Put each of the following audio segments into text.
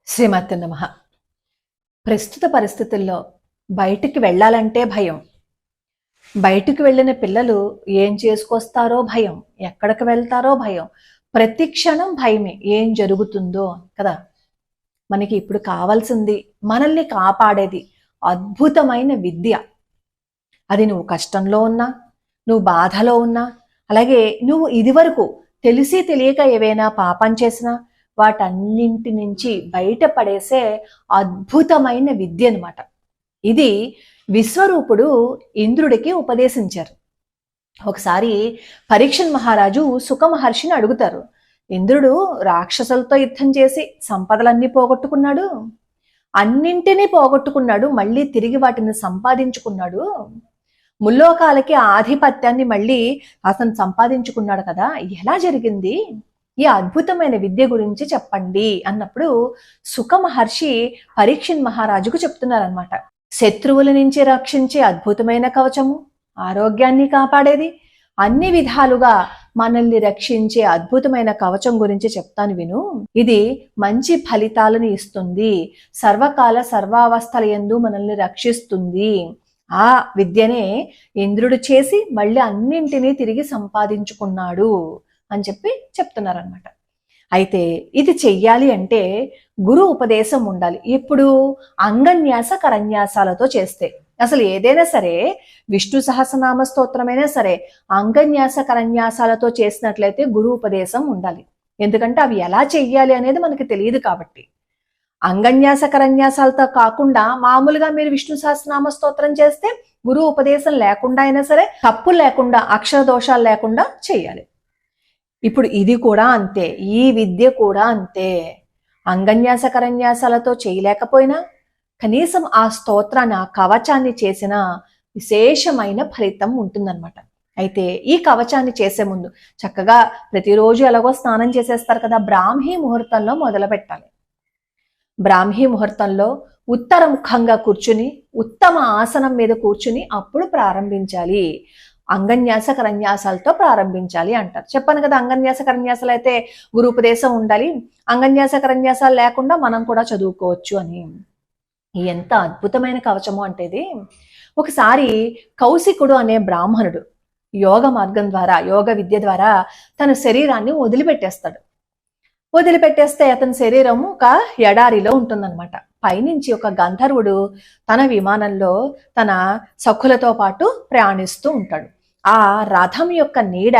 శ్రీమాతే నమః. ప్రస్తుత పరిస్థితుల్లో బయటికి వెళ్ళాలంటే భయం. బయటికి వెళ్ళిన పిల్లలు ఏం చేసుకొస్తారో భయం, ఎక్కడికి వెళ్తారో భయం. ప్రతి క్షణం భయమే, ఏం జరుగుతుందో కదా. మనకి ఇప్పుడు కావాల్సింది మనల్ని కాపాడేది అద్భుతమైన విద్య. అది నువ్వు కష్టంలో ఉన్నా, నువ్వు బాధలో ఉన్నా, అలాగే నువ్వు ఇదివరకు తెలిసి తెలియక ఏవైనా పాపం చేసినా వాటన్నింటి నుంచి బయటపడేసే అద్భుతమైన విద్య అనమాట. ఇది విశ్వరూపుడు ఇంద్రుడికి ఉపదేశించారు. ఒకసారి పరీక్షన్ మహారాజు సుఖ మహర్షిని అడుగుతారు, ఇంద్రుడు రాక్షసులతో యుద్ధం చేసి సంపదలన్నీ పోగొట్టుకున్నాడు, అన్నింటినీ పోగొట్టుకున్నాడు, మళ్ళీ తిరిగి వాటిని సంపాదించుకున్నాడు, ముల్లోకాలకి ఆధిపత్యాన్ని మళ్ళీ అతను సంపాదించుకున్నాడు కదా, ఎలా జరిగింది? ఈ అద్భుతమైన విద్య గురించి చెప్పండి అన్నప్పుడు సుఖ మహర్షి పరీక్షన్ మహారాజుకు చెప్తున్నారనమాట. శత్రువుల నుంచి రక్షించే అద్భుతమైన కవచము, ఆరోగ్యాన్ని కాపాడేది, అన్ని విధాలుగా మనల్ని రక్షించే అద్భుతమైన కవచం గురించి చెప్తాను విను. ఇది మంచి ఫలితాలను ఇస్తుంది, సర్వకాల సర్వావస్థల యందు మనల్ని రక్షిస్తుంది. ఆ విద్యనే ఇంద్రుడు చేసి మళ్ళీ అన్నింటినీ తిరిగి సంపాదించుకున్నాడు అని చెప్తున్నారనమాట. అయితే ఇది చెయ్యాలి అంటే గురు ఉపదేశం ఉండాలి. ఎప్పుడు? అంగన్యాస కరన్యాసాలతో చేస్తే. అసలు ఏదైనా సరే, విష్ణు సహస్రనామ స్తోత్రమైనా సరే అంగన్యాస కరన్యాసాలతో చేసినట్లయితే గురు ఉపదేశం ఉండాలి. ఎందుకంటే అవి ఎలా చెయ్యాలి అనేది మనకి తెలియదు కాబట్టి. అంగన్యాస కరన్యాసాలతో కాకుండా మామూలుగా మీరు విష్ణు సహస్రనామ స్తోత్రం చేస్తే గురు ఉపదేశం లేకుండా అయినా సరే, తప్పులు లేకుండా, అక్షర దోషాలు లేకుండా చేయాలి. ఇప్పుడు ఇది కూడా అంతే, ఈ విద్య కూడా అంతే. అంగన్యాస కరన్యాసాలతో చేయలేకపోయినా కనీసం ఆ స్తోత్రాన్ని, ఆ కవచాన్ని చేసిన విశేషమైన ఫలితం ఉంటుందన్నమాట. అయితే ఈ కవచాన్ని చేసే ముందు చక్కగా ప్రతిరోజు ఎలాగో స్నానం చేసేస్తారు కదా, బ్రాహ్మీ ముహూర్తంలో మొదలు పెట్టాలి. బ్రాహ్మీ ముహూర్తంలో ఉత్తర ముఖంగా కూర్చుని, ఉత్తమ ఆసనం మీద కూర్చుని అప్పుడు ప్రారంభించాలి. అంగన్యాస కరన్యాసాలతో ప్రారంభించాలి అంటారు. చెప్పాను కదా, అంగన్యాస కరన్యాసాలు అయితే గురు ఉపదేశం ఉండాలి, అంగన్యాస కరన్యాసాలు లేకుండా మనం కూడా చదువుకోవచ్చు అని. ఎంత అద్భుతమైన కవచము అంటే ఇది. ఒకసారి కౌశికుడు అనే బ్రాహ్మణుడు యోగ మార్గం ద్వారా, యోగ విద్య ద్వారా తన శరీరాన్ని వదిలిపెట్టేస్తే అతని శరీరం ఒక ఎడారిలో ఉంటుందన్నమాట. పైనుంచి ఒక గంధర్వుడు తన విమానంలో తన సఖులతో పాటు ప్రయాణిస్తూ ఉంటాడు. ఆ రథం యొక్క నీడ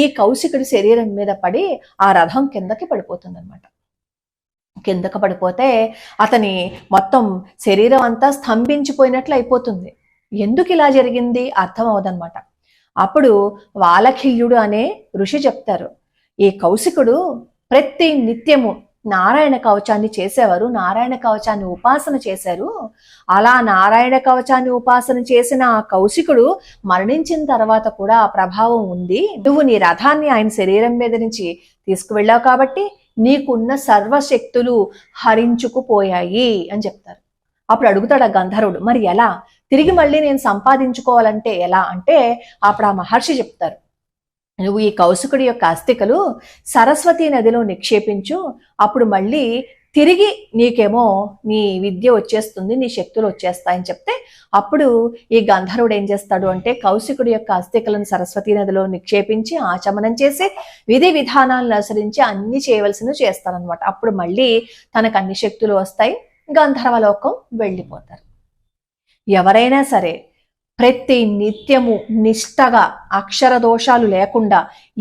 ఈ కౌశికుడి శరీరం మీద పడి ఆ రథం కిందకి పడిపోతుందన్నమాట. కిందకు పడిపోతే అతని మొత్తం శరీరం అంతా స్తంభించిపోయినట్లు అయిపోతుంది. ఎందుకు ఇలా జరిగింది అర్థం అవదనమాట. అప్పుడు వాలఖిల్యుడు అనే ఋషి చెప్తారు, ఈ కౌశికుడు ప్రతి నిత్యము నారాయణ కవచాన్ని చేసేవారు, నారాయణ కవచాన్ని ఉపాసన చేశారు. అలా నారాయణ కవచాన్ని ఉపాసన చేసిన ఆ కౌశికుడు మరణించిన తర్వాత కూడా ఆ ప్రభావం ఉంది. నువ్వు నీ రథాన్ని ఆయన శరీరం మీద నుంచి తీసుకువెళ్ళావు కాబట్టి నీకున్న సర్వశక్తులు హరించుకుపోయాయి అని చెప్తారు. అప్పుడు అడుగుతాడు ఆ గంధర్వుడు, మరి ఎలా తిరిగి మళ్ళీ నేను సంపాదించుకోవాలంటే ఎలా అంటే అప్పుడు ఆ మహర్షి చెప్తారు, నువ్వు ఈ కౌశికుడి యొక్క అస్థికలు సరస్వతీ నదిలో నిక్షేపించు, అప్పుడు మళ్ళీ తిరిగి నీకేమో నీ విద్య వచ్చేస్తుంది, నీ శక్తులు వచ్చేస్తాయని చెప్తే అప్పుడు ఈ గంధర్వుడు ఏం చేస్తాడు అంటే కౌశికుడి యొక్క అస్థికలను సరస్వతీ నదిలో నిక్షేపించి ఆచమనం చేసి విధి విధానాలను అనుసరించి అన్ని చేయవలసినవి చేస్తారనమాట. అప్పుడు మళ్ళీ తనకు అన్ని శక్తులు వస్తాయి, గంధర్వలోకం వెళ్ళిపోతారు. ఎవరైనా సరే ప్రతి నిత్యము నిష్టగా అక్షర దోషాలు లేకుండా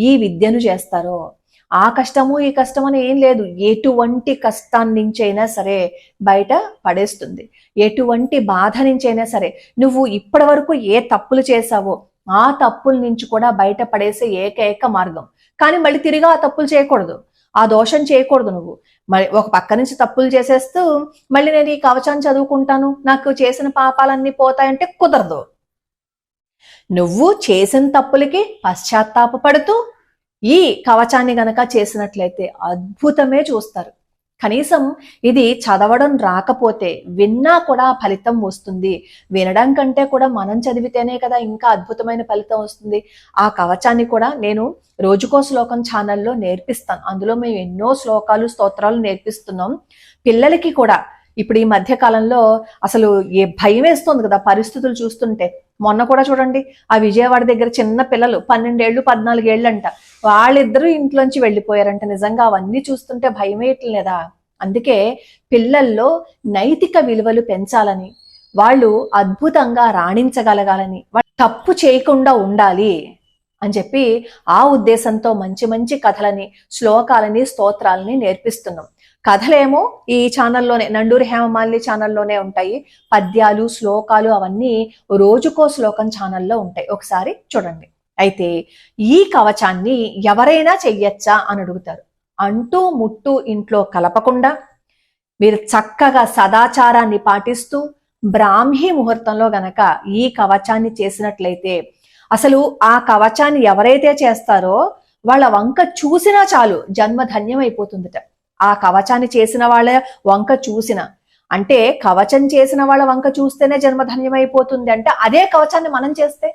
ఈ విద్యను చేస్తారో ఆ కష్టము ఈ కష్టం అని ఏం లేదు, ఎటువంటి కష్టాన్ని నుంచైనా సరే బయట పడేస్తుంది. ఎటువంటి బాధ నుంచైనా సరే, నువ్వు ఇప్పటి వరకు ఏ తప్పులు చేశావో ఆ తప్పుల నుంచి కూడా బయట పడేసే ఏకైక మార్గం. కానీ మళ్ళీ తిరిగి ఆ తప్పులు చేయకూడదు, ఆ దోషం చేయకూడదు. నువ్వు మరి ఒక పక్క నుంచి తప్పులు చేసేస్తూ మళ్ళీ నేను ఈ కవచాన్ని చదువుకుంటాను, నాకు చేసిన పాపాలన్నీ పోతాయంటే కుదరదు. నువ్వు చేసిన తప్పులకి పశ్చాత్తాపపడుతూ ఈ కవచాన్ని గనక చేసినట్లయితే అద్భుతమే చూస్తారు. కనీసం ఇది చదవడం రాకపోతే విన్నా కూడా ఫలితం వస్తుంది. వినడం కంటే కూడా మనం చదివితేనే కదా ఇంకా అద్భుతమైన ఫలితం వస్తుంది. ఆ కవచాన్ని కూడా నేను రోజుకో శ్లోకం ఛానల్లో నేర్పిస్తాను. అందులో మేము ఎన్నో శ్లోకాలు స్తోత్రాలు నేర్పిస్తున్నాం. పిల్లలకి కూడా ఇప్పుడు ఈ మధ్య కాలంలో అసలు భయం వేస్తుంది కదా పరిస్థితులు చూస్తుంటే. మొన్న కూడా చూడండి, ఆ విజయవాడ దగ్గర చిన్న పిల్లలు 12 ఏళ్ళు 14 ఏళ్ళు అంట, వాళ్ళిద్దరూ ఇంట్లోంచి వెళ్ళిపోయారంట. నిజంగా అవన్నీ చూస్తుంటే భయం వేయట్లేదా? అందుకే పిల్లల్లో నైతిక విలువలు పెంచాలని, వాళ్ళు అద్భుతంగా రాణించగలగాలని, తప్పు చేయకుండా ఉండాలి అని చెప్పి ఆ ఉద్దేశంతో మంచి మంచి కథలని, శ్లోకాలని, స్తోత్రాలని నేర్పిస్తున్నాం. కథలేమో ఈ ఛానల్లోనే, నండూరి హేమమాలిని ఛానల్లోనే ఉంటాయి. పద్యాలు, శ్లోకాలు అవన్నీ రోజుకో శ్లోకం ఛానల్లో ఉంటాయి. ఒకసారి చూడండి. అయితే ఈ కవచాన్ని ఎవరైనా చెయ్యొచ్చా అని అడుగుతారు. అంటూ ముట్టు ఇంట్లో కలపకుండా మీరు చక్కగా సదాచారాన్ని పాటిస్తూ బ్రాహ్మీ ముహూర్తంలో గనక ఈ కవచాన్ని చేసినట్లయితే, అసలు ఆ కవచాన్ని ఎవరైతే చేస్తారో వాళ్ళ వంక చూసినా చాలు జన్మ ధన్యమైపోతుందట. ఆ కవచాన్ని చేసిన వాళ్ళ వంక చూసిన, అంటే కవచం చేసిన వాళ్ళ వంక చూస్తేనే జన్మధన్యమైపోతుంది అంటే, అదే కవచాన్ని మనం చేస్తే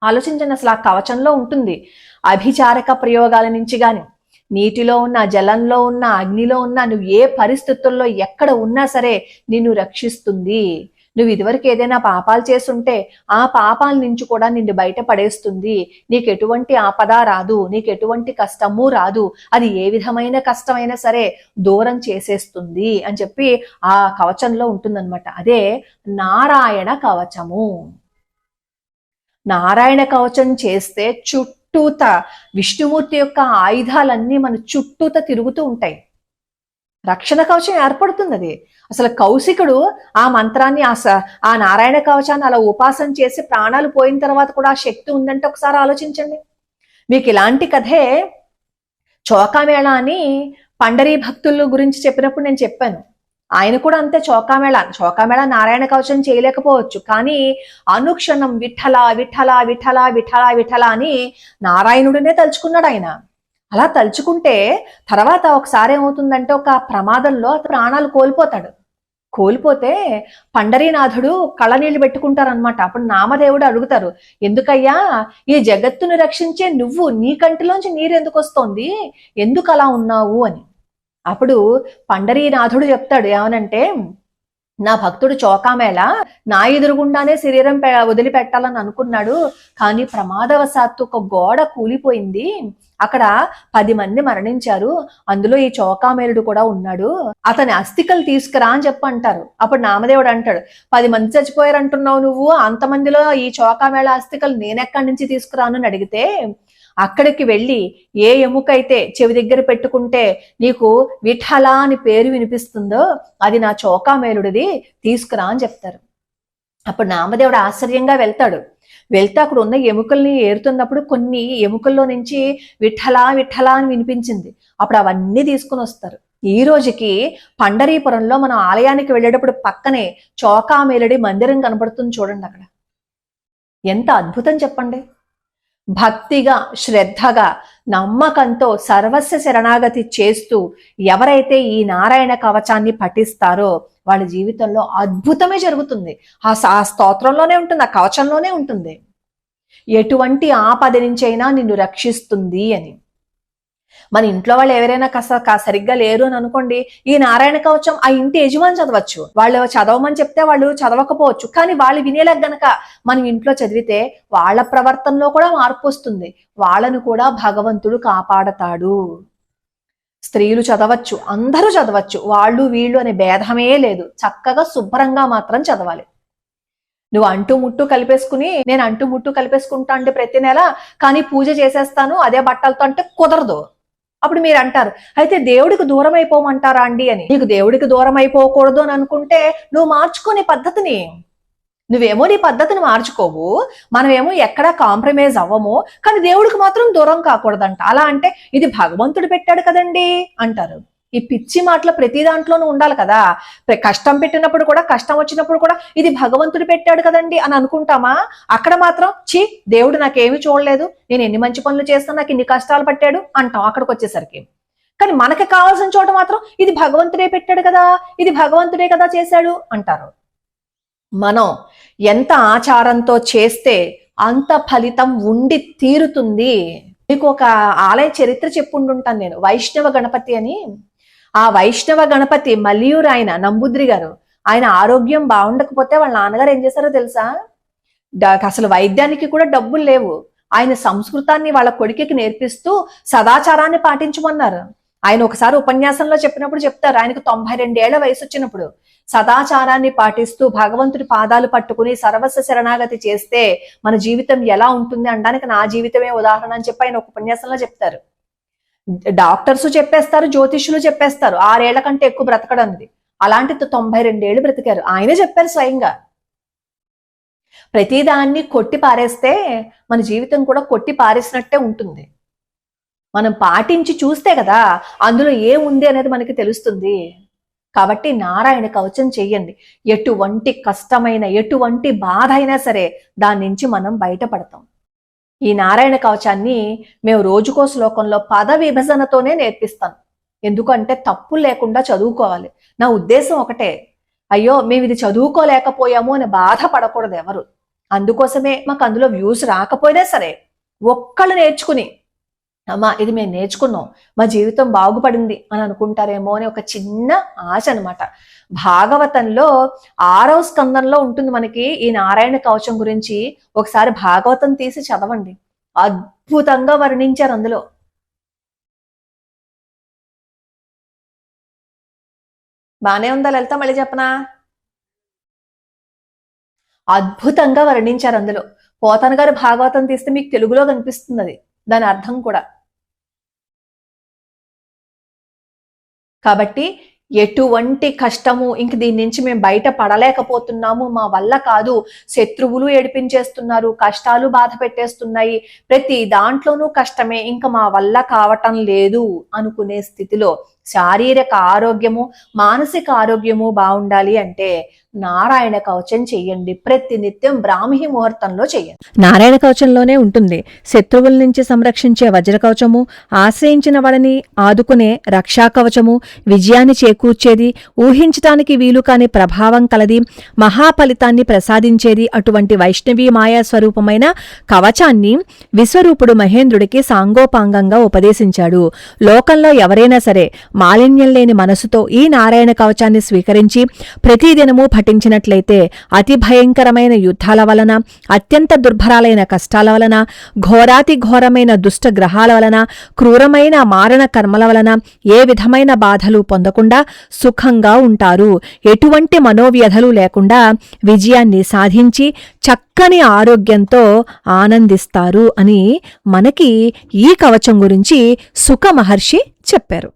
ఆలోచించండి. అసలు ఆ కవచంలో ఉంటుంది అభిచారక ప్రయోగాల నుంచి గాని, నీటిలో ఉన్న, జలంలో ఉన్న, అగ్నిలో ఉన్న, నువ్వు ఏ పరిస్థితుల్లో ఎక్కడ ఉన్నా సరే నిన్ను రక్షిస్తుంది. నువ్వు ఇదివరకు ఏదైనా పాపాలు చేస్తుంటే ఆ పాపాల నుంచి కూడా నిన్ను బయట పడేస్తుంది. నీకు ఎటువంటి ఆపద రాదు, నీకు ఎటువంటి కష్టము రాదు, అది ఏ విధమైన కష్టమైనా సరే దూరం చేసేస్తుంది అని చెప్పి ఆ కవచంలో ఉంటుందన్నమాట. అదే నారాయణ కవచము. నారాయణ కవచం చేస్తే చుట్టూత విష్ణుమూర్తి యొక్క ఆయుధాలన్నీ మన చుట్టూత తిరుగుతూ ఉంటాయి. రక్షణ కవచం ఏర్పడుతుంది. అది అసలు కౌశికుడు ఆ మంత్రాన్ని, ఆ నారాయణ కవచాన్ని అలా ఉపాసన చేసి ప్రాణాలు పోయిన తర్వాత కూడా ఆ శక్తి ఉందంటే ఒకసారి ఆలోచించండి. మీకు ఇలాంటి కథే చోకామేళ అని పండరీ భక్తుల గురించి చెప్పినప్పుడు నేను చెప్పాను. ఆయన కూడా అంతే, చోకామేళ నారాయణ కవచం చేయలేకపోవచ్చు, కానీ అనుక్షణం విఠల విఠల విఠల విఠల విఠల అని నారాయణుడినే తలుచుకున్నాడు ఆయన. అలా తలుచుకుంటే తర్వాత ఒకసారి ఏమవుతుందంటే, ఒక ప్రమాదంలో ప్రాణాలు కోల్పోతే పండరీనాథుడు కళ్ళనీళ్లు పెట్టుకుంటారనమాట. అప్పుడు నామదేవుడు అడుగుతారు, ఎందుకయ్యా ఈ జగత్తును రక్షించే నువ్వు, నీ కంటిలోంచి నీరు ఎందుకు వస్తోంది, ఎందుకు అలా ఉన్నావు అని. అప్పుడు పండరీనాథుడు చెప్తాడు ఏమనంటే, నా భక్తుడు చోకామేళ నా ఎదురుగుండానే శరీరం వదిలిపెట్టాలని అనుకున్నాడు, కానీ ప్రమాదవశాత్తు ఒక గోడ కూలిపోయింది, అక్కడ 10 మంది మరణించారు, అందులో ఈ చోకామేలుడు కూడా ఉన్నాడు, అతని అస్థికలు తీసుకురా అని చెప్పి అంటారు. అప్పుడు నామదేవుడు అంటాడు, 10 మంది చచ్చిపోయారు అంటున్నావు నువ్వు, అంతమందిలో ఈ చోకామేళ అస్థికలు నేనెక్కడి నుంచి తీసుకురాను అని అడిగితే, అక్కడికి వెళ్ళి ఏ ఎముకైతే చెవి దగ్గర పెట్టుకుంటే నీకు విఠల అని పేరు వినిపిస్తుందో అది నా చోకామేలుడిది, తీసుకురా అని చెప్తారు. అప్పుడు నామదేవుడు ఆశ్చర్యంగా వెళ్తే అక్కడ ఉన్న ఎముకల్ని ఏరుతున్నప్పుడు కొన్ని ఎముకల్లో నుంచి విఠల విఠల అని వినిపించింది. అప్పుడు అవన్నీ తీసుకుని వస్తారు. ఈ రోజుకి పండరీపురంలో మనం ఆలయానికి వెళ్ళేటప్పుడు పక్కనే చోకామేలుడి మందిరం కనబడుతుంది చూడండి. అక్కడ ఎంత అద్భుతం చెప్పండి. భక్తిగా, శ్రద్ధగా, నమ్మకంతో సర్వస్వ శరణాగతి చేస్తూ ఎవరైతే ఈ నారాయణ కవచాన్ని పఠిస్తారో వాళ్ళ జీవితంలో అద్భుతమే జరుగుతుంది. ఆ స్తోత్రంలోనే ఉంటుంది, ఆ కవచంలోనే ఉంటుంది, ఎటువంటి ఆపద నుంచి అయినా నిన్ను రక్షిస్తుంది అని. మన ఇంట్లో వాళ్ళు ఎవరైనా సరిగ్గా లేరు అని అనుకోండి, ఈ నారాయణ కవచం ఆ ఇంటి యజమాని చదవచ్చు. వాళ్ళు చదవమని చెప్తే వాళ్ళు చదవకపోవచ్చు, కానీ వాళ్ళు వినేలా గనక మనం ఇంట్లో చదివితే వాళ్ళ ప్రవర్తనలో కూడా మార్పు వస్తుంది, వాళ్ళను కూడా భగవంతుడు కాపాడతాడు. స్త్రీలు చదవచ్చు, అందరూ చదవచ్చు, వాళ్ళు వీళ్ళు అనే భేదమే లేదు, చక్కగా శుభ్రంగా మాత్రం చదవాలి. నువ్వు అంటూ ముట్టు కలిపేసుకుని, నేను అంటూ ముట్టు కలిపేసుకుంటా అంటే ప్రతి నెల, కానీ పూజ చేసేస్తాను అదే బట్టలతో అంటే కుదరదు. అప్పుడు మీరు అంటారు, అయితే దేవుడికి దూరం అయిపోమంటారా అండి అని. నీకు దేవుడికి దూరం అయిపోకూడదు అని అనుకుంటే నువ్వు మార్చుకో నీ పద్ధతిని. నువ్వేమో నీ పద్ధతిని మార్చుకోవు, మనమేమో ఎక్కడా కాంప్రమైజ్ అవ్వము, కానీ దేవుడికి మాత్రం దూరం కాకూడదంట. అలా అంటే ఇది భగవంతుడు పెట్టాడు కదండి అంటారు. ఈ పిచ్చి మాటలు ప్రతి దాంట్లోనూ ఉండాలి కదా. కష్టం పెట్టినప్పుడు కూడా, కష్టం వచ్చినప్పుడు కూడా ఇది భగవంతుడు పెట్టాడు కదండి అని అనుకుంటామా? అక్కడ మాత్రం దేవుడు నాకేమి చూడలేదు, నేను ఎన్ని మంచి పనులు చేస్తాను, నాకు ఇన్ని కష్టాలు పట్టాడు అంటాం అక్కడికి వచ్చేసరికి. కానీ మనకి కావాల్సిన చోట మాత్రం ఇది భగవంతుడే పెట్టాడు కదా, ఇది భగవంతుడే కదా చేశాడు అంటారు. మనం ఎంత ఆచారంతో చేస్తే అంత ఫలితం ఉండి తీరుతుంది. మీకు ఒక ఆలయ చరిత్ర చెప్పుంటుంటాను నేను, వైష్ణవ గణపతి అని. ఆ వైష్ణవ గణపతి మల్లియూరు ఆయన నంబూద్రి గారు, ఆయన ఆరోగ్యం బాగుండకపోతే వాళ్ళ నాన్నగారు ఏం చేశారో తెలుసా? అసలు వైద్యానికి కూడా డబ్బులు లేవు. ఆయన సంస్కృతాన్ని వాళ్ళ కొడుకుకి నేర్పిస్తూ సదాచారాన్ని పాటించమన్నారు. ఆయన ఒకసారి ఉపన్యాసంలో చెప్పినప్పుడు చెప్తారు, ఆయనకు 92 ఏళ్ల వయసు వచ్చినప్పుడు సదాచారాన్ని పాటిస్తూ భగవంతుడి పాదాలు పట్టుకుని సర్వస్వ శరణాగతి చేస్తే మన జీవితం ఎలా ఉంటుంది అనడానికి నా జీవితమే ఉదాహరణ అని చెప్పి ఆయన ఒక ఉపన్యాసంలో చెప్తారు. డాక్టర్స్ చెప్పేస్తారు, జ్యోతిష్యులు చెప్పేస్తారు 6 ఏళ్ల కంటే ఎక్కువ బ్రతకడం అనేది. అలాంటి 92 ఏళ్ళు బ్రతికారు. ఆయనే చెప్పారు స్వయంగా. ప్రతిదాన్ని కొట్టి పారేస్తే మన జీవితం కూడా కొట్టి పారేసినట్టే ఉంటుంది. మనం పాటించి చూస్తే కదా అందులో ఏముంది అనేది మనకి తెలుస్తుంది. కాబట్టి నారాయణ కవచం చెయ్యండి. ఎటువంటి కష్టమైన, ఎటువంటి బాధ అయినా సరే దాని నుంచి మనం బయటపడతాం. ఈ నారాయణ కవచాన్ని మేము రోజుకో శ్లోకంలో పద విభజనతోనే నేర్పిస్తాను. ఎందుకంటే తప్పు లేకుండా చదువుకోవాలి. నా ఉద్దేశం ఒకటే, అయ్యో మేము ఇది చదువుకోలేకపోయాము అని బాధపడకూడదు ఎవరు. అందుకోసమే మాకు అందులో వ్యూస్ రాకపోయినా సరే ఒక్కళ్ళు నేర్చుకుని అమ్మా ఇది మేము నేర్చుకున్నాం, మా జీవితం బాగుపడింది అని అనుకుంటారేమో అని ఒక చిన్న ఆశ అనమాట. భాగవతంలో 6వ స్కందంలో ఉంటుంది మనకి ఈ నారాయణ కవచం గురించి. ఒకసారి భాగవతం తీసి చదవండి, అద్భుతంగా వర్ణించారు అందులో. బానే ఉందా లలిత? మళ్ళీ చెప్పనా? అద్భుతంగా వర్ణించారు అందులో. పోతన గారు భాగవతం తీస్తే మీకు తెలుగులో కనిపిస్తుంది అది, దాని అర్థం కూడా. కాబట్టి ఎటువంటి కష్టము ఇంక దీని నుంచి మేము బయట పడలేకపోతున్నాము, మా వల్ల కాదు, శత్రువులు ఏడిపించేస్తున్నారు, కష్టాలు బాధ పెట్టేస్తున్నాయి, ప్రతి దాంట్లోనూ కష్టమే, ఇంకా మా వల్ల కావటం లేదు అనుకునే స్థితిలో శారీరక ఆరోగ్యము మానసిక ఆరోగ్యము బాగుండాలి అంటే నారాయణ కవచం చెయ్యండి. ప్రతి నిత్యం బ్రాహ్మీ ముహూర్తంలో చెయ్యండి. నారాయణ కవచంలోనే ఉంటుంది శత్రువుల నుంచి సంరక్షించే వజ్ర కవచము, ఆశ్రయించిన వాళ్ళని ఆదుకునే రక్షా కవచము, విజయాన్ని చేకూర్చేది, ఊహించటానికి వీలు కాని ప్రభావం కలది, మహాఫలితాన్ని ప్రసాదించేది అటువంటి వైష్ణవీ మాయా స్వరూపమైన కవచాన్ని విశ్వరూపుడు మహేంద్రుడికి సాంగోపాంగంగా ఉపదేశించాడు. లోకంలో ఎవరైనా సరే మాలిన్యం లేని మనసుతో ఈ నారాయణ కవచాన్ని స్వీకరించి ప్రతిదినము పఠించినట్లయితే అతి భయంకరమైన యుద్ధాల వలన, అత్యంత దుర్భరాలైన కష్టాల వలన, ఘోరాతి ఘోరమైన దుష్ట గ్రహాల వలన, క్రూరమైన మారణ కర్మల వలన ఏ విధమైన బాధలు పొందకుండా సుఖంగా ఉంటారు. ఎటువంటి మనోవ్యధలు లేకుండా విజయాన్ని సాధించి చక్కని ఆరోగ్యంతో ఆనందిస్తారు అని మనకి ఈ కవచం గురించి సుఖ మహర్షి చెప్పారు.